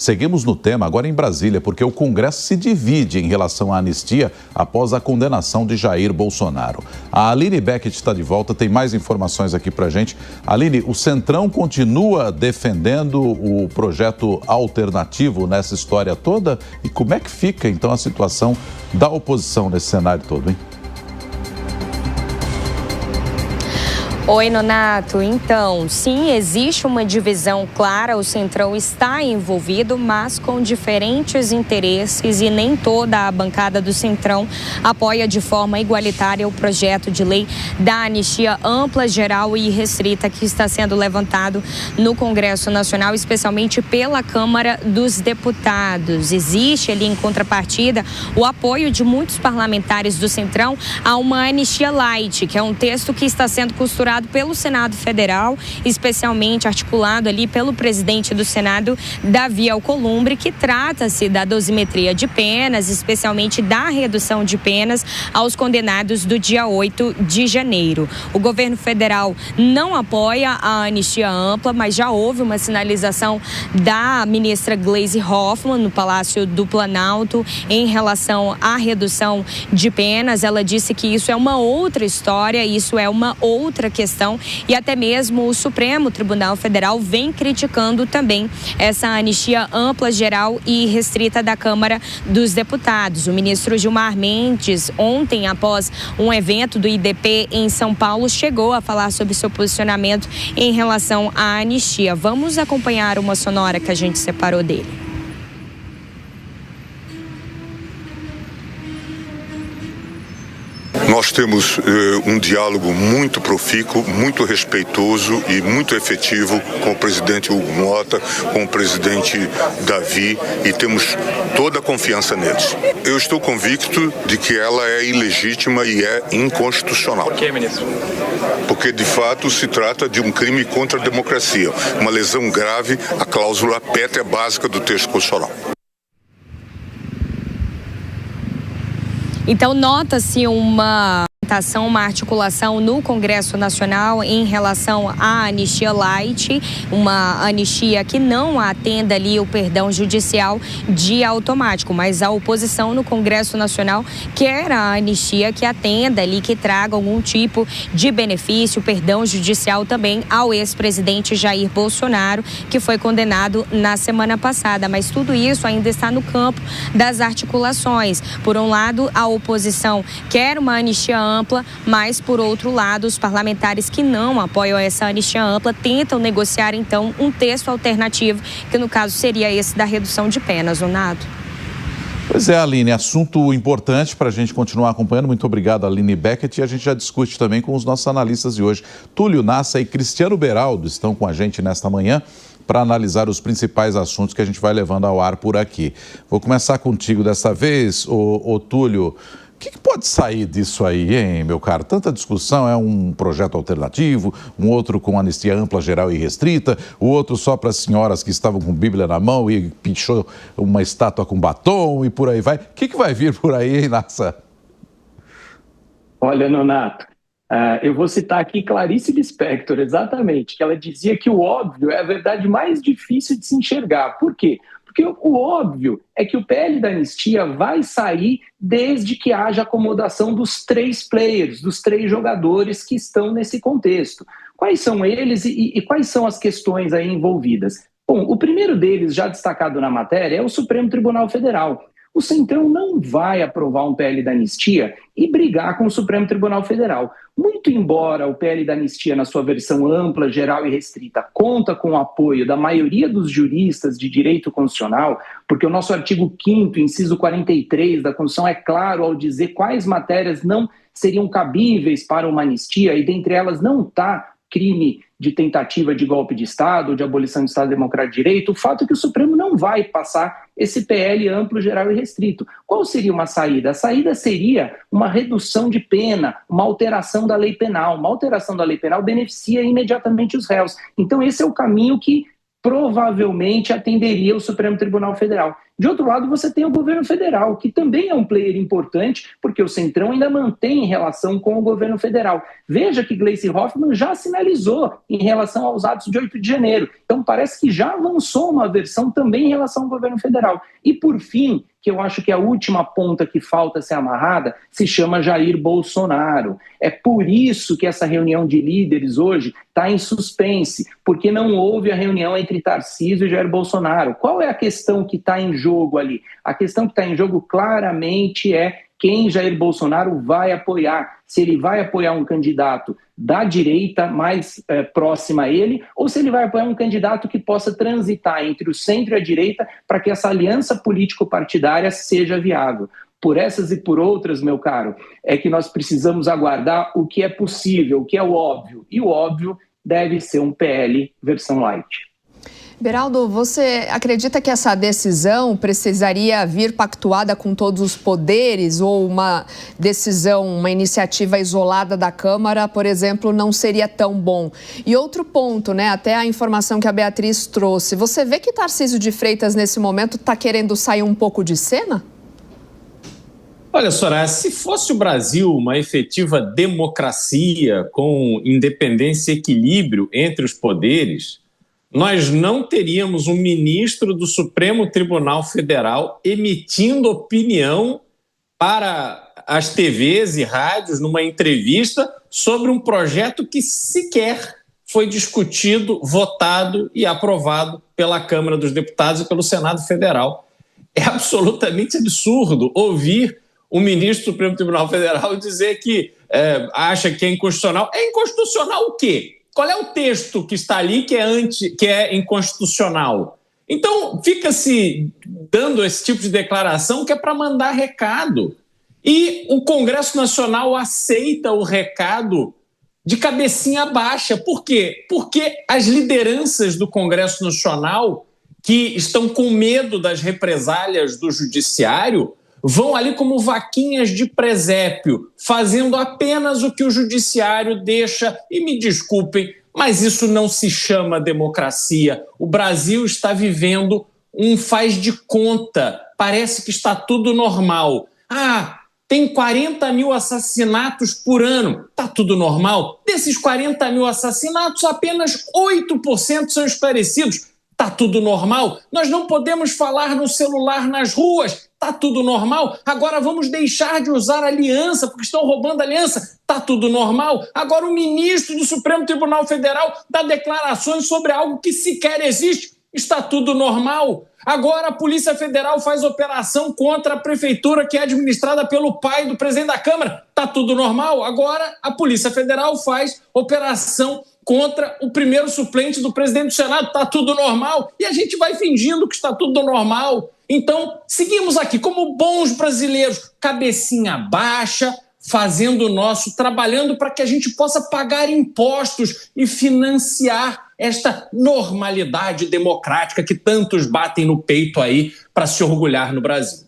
Seguimos no tema agora em Brasília, porque o Congresso se divide em relação à anistia após a condenação de Jair Bolsonaro. A Aline Beckett está de volta, tem mais informações aqui pra gente. Aline, o Centrão continua defendendo o projeto alternativo nessa história toda? E como é que fica então a situação da oposição nesse cenário todo, hein? Oi, Nonato. Então, sim, existe uma divisão clara, o Centrão está envolvido, mas com diferentes interesses e nem toda a bancada do Centrão apoia de forma igualitária o projeto de lei da anistia ampla, geral e restrita que está sendo levantado no Congresso Nacional, especialmente pela Câmara dos Deputados. Existe ali em contrapartida o apoio de muitos parlamentares do Centrão a uma anistia light, que é um texto que está sendo costurado pelo Senado Federal, especialmente articulado ali pelo presidente do Senado, Davi Alcolumbre, que trata-se da dosimetria de penas, especialmente da redução de penas aos condenados do dia 8 de janeiro. O governo federal não apoia a anistia ampla, mas já houve uma sinalização da ministra Gleisi Hoffmann no Palácio do Planalto em relação à redução de penas. Ela disse que isso é uma outra história, isso é uma outra questão, e até mesmo o Supremo Tribunal Federal vem criticando também essa anistia ampla, geral e restrita da Câmara dos Deputados. O ministro Gilmar Mendes, ontem, após um evento do IDP em São Paulo, chegou a falar sobre seu posicionamento em relação à anistia. Vamos acompanhar uma sonora que a gente separou dele. Nós temos um diálogo muito profícuo, muito respeitoso e muito efetivo com o presidente Hugo Mota, com o presidente Davi, e temos toda a confiança neles. Eu estou convicto de que ela é ilegítima e é inconstitucional. Por que, ministro? Porque, de fato, se trata de um crime contra a democracia, uma lesão grave à cláusula pétrea básica do texto constitucional. Então, nota-se uma articulação no Congresso Nacional em relação à anistia light, uma anistia que não atenda ali o perdão judicial de automático, mas a oposição no Congresso Nacional quer a anistia que atenda ali, que traga algum tipo de benefício, perdão judicial também ao ex-presidente Jair Bolsonaro, que foi condenado na semana passada. Mas tudo isso ainda está no campo das articulações. Por um lado, a oposição quer uma anistia ampla, mas, por outro lado, os parlamentares que não apoiam essa anistia ampla tentam negociar, então, um texto alternativo, que no caso seria esse da redução de penas, Nonato. Pois é, Aline, assunto importante para a gente continuar acompanhando. Muito obrigado, Aline Beckett. E a gente já discute também com os nossos analistas de hoje. Túlio Nassa e Cristiano Beraldo estão com a gente nesta manhã para analisar os principais assuntos que a gente vai levando ao ar por aqui. Vou começar contigo dessa vez, ô Túlio. O que pode sair disso aí, hein, meu caro? Tanta discussão, é um projeto alternativo, um outro com anistia ampla, geral e restrita, o outro só para as senhoras que estavam com Bíblia na mão e pichou uma estátua com batom e por aí vai. O que vai vir por aí, hein, Nassa? Olha, Nonato, eu vou citar aqui Clarice Lispector, exatamente, que ela dizia que o óbvio é a verdade mais difícil de se enxergar. Por quê? Porque o óbvio é que o PL da anistia vai sair desde que haja acomodação dos três players, dos três jogadores que estão nesse contexto. Quais são eles e quais são as questões aí envolvidas? Bom, o primeiro deles, já destacado na matéria, é o Supremo Tribunal Federal. O Centrão não vai aprovar um PL da anistia e brigar com o Supremo Tribunal Federal. Muito embora o PL da anistia, na sua versão ampla, geral e restrita, conta com o apoio da maioria dos juristas de direito constitucional, porque o nosso artigo 5º, inciso 43 da Constituição é claro ao dizer quais matérias não seriam cabíveis para uma anistia, e dentre elas não está crime de tentativa de golpe de Estado ou de abolição do Estado Democrático de Direito. O fato é que o Supremo não vai passar esse PL amplo, geral e restrito. Qual seria uma saída? A saída seria uma redução de pena, uma alteração da lei penal. Uma alteração da lei penal beneficia imediatamente os réus. Então esse é o caminho que provavelmente atenderia o Supremo Tribunal Federal. De outro lado, você tem o governo federal, que também é um player importante, porque o Centrão ainda mantém relação com o governo federal. Veja que Gleisi Hoffmann já sinalizou em relação aos atos de 8 de janeiro. Então, parece que já avançou uma versão também em relação ao governo federal. E, por fim, que eu acho que a última ponta que falta ser amarrada se chama Jair Bolsonaro. É por isso que essa reunião de líderes hoje está em suspense, porque não houve a reunião entre Tarcísio e Jair Bolsonaro. Qual é a questão que está em jogo ali? A questão que está em jogo claramente é quem Jair Bolsonaro vai apoiar. Se ele vai apoiar um candidato da direita mais próxima a ele, ou se ele vai apoiar um candidato que possa transitar entre o centro e a direita para que essa aliança político-partidária seja viável. Por essas e por outras, meu caro, é que nós precisamos aguardar o que é possível, o que é o óbvio. E o óbvio deve ser um PL versão light. Beraldo, você acredita que essa decisão precisaria vir pactuada com todos os poderes ou uma decisão, uma iniciativa isolada da Câmara, por exemplo, não seria tão bom? E outro ponto, né, até a informação que a Beatriz trouxe, você vê que Tarcísio de Freitas nesse momento está querendo sair um pouco de cena? Olha, Soraya, se fosse o Brasil uma efetiva democracia com independência e equilíbrio entre os poderes, nós não teríamos um ministro do Supremo Tribunal Federal emitindo opinião para as TVs e rádios numa entrevista sobre um projeto que sequer foi discutido, votado e aprovado pela Câmara dos Deputados e pelo Senado Federal. É absolutamente absurdo ouvir o ministro do Supremo Tribunal Federal dizer que acha que é inconstitucional. É inconstitucional o quê? Qual é o texto que está ali que é inconstitucional? Então, fica-se dando esse tipo de declaração que é para mandar recado. E o Congresso Nacional aceita o recado de cabecinha baixa. Por quê? Porque as lideranças do Congresso Nacional, que estão com medo das represálias do Judiciário, vão ali como vaquinhas de presépio, fazendo apenas o que o Judiciário deixa. E me desculpem, mas isso não se chama democracia. O Brasil está vivendo um faz de conta. Parece que está tudo normal. Tem 40 mil assassinatos por ano. Está tudo normal? Desses 40 mil assassinatos, apenas 8% são esclarecidos. Está tudo normal? Nós não podemos falar no celular nas ruas. Está tudo normal? Agora vamos deixar de usar aliança porque estão roubando aliança. Está tudo normal? Agora o ministro do Supremo Tribunal Federal dá declarações sobre algo que sequer existe. Está tudo normal? Agora a Polícia Federal faz operação contra a prefeitura que é administrada pelo pai do presidente da Câmara. Está tudo normal? Agora a Polícia Federal faz operação contra o primeiro suplente do presidente do Senado. Está tudo normal? E a gente vai fingindo que está tudo normal. Então, seguimos aqui como bons brasileiros, cabecinha baixa, fazendo o nosso, trabalhando para que a gente possa pagar impostos e financiar esta normalidade democrática que tantos batem no peito aí para se orgulhar no Brasil.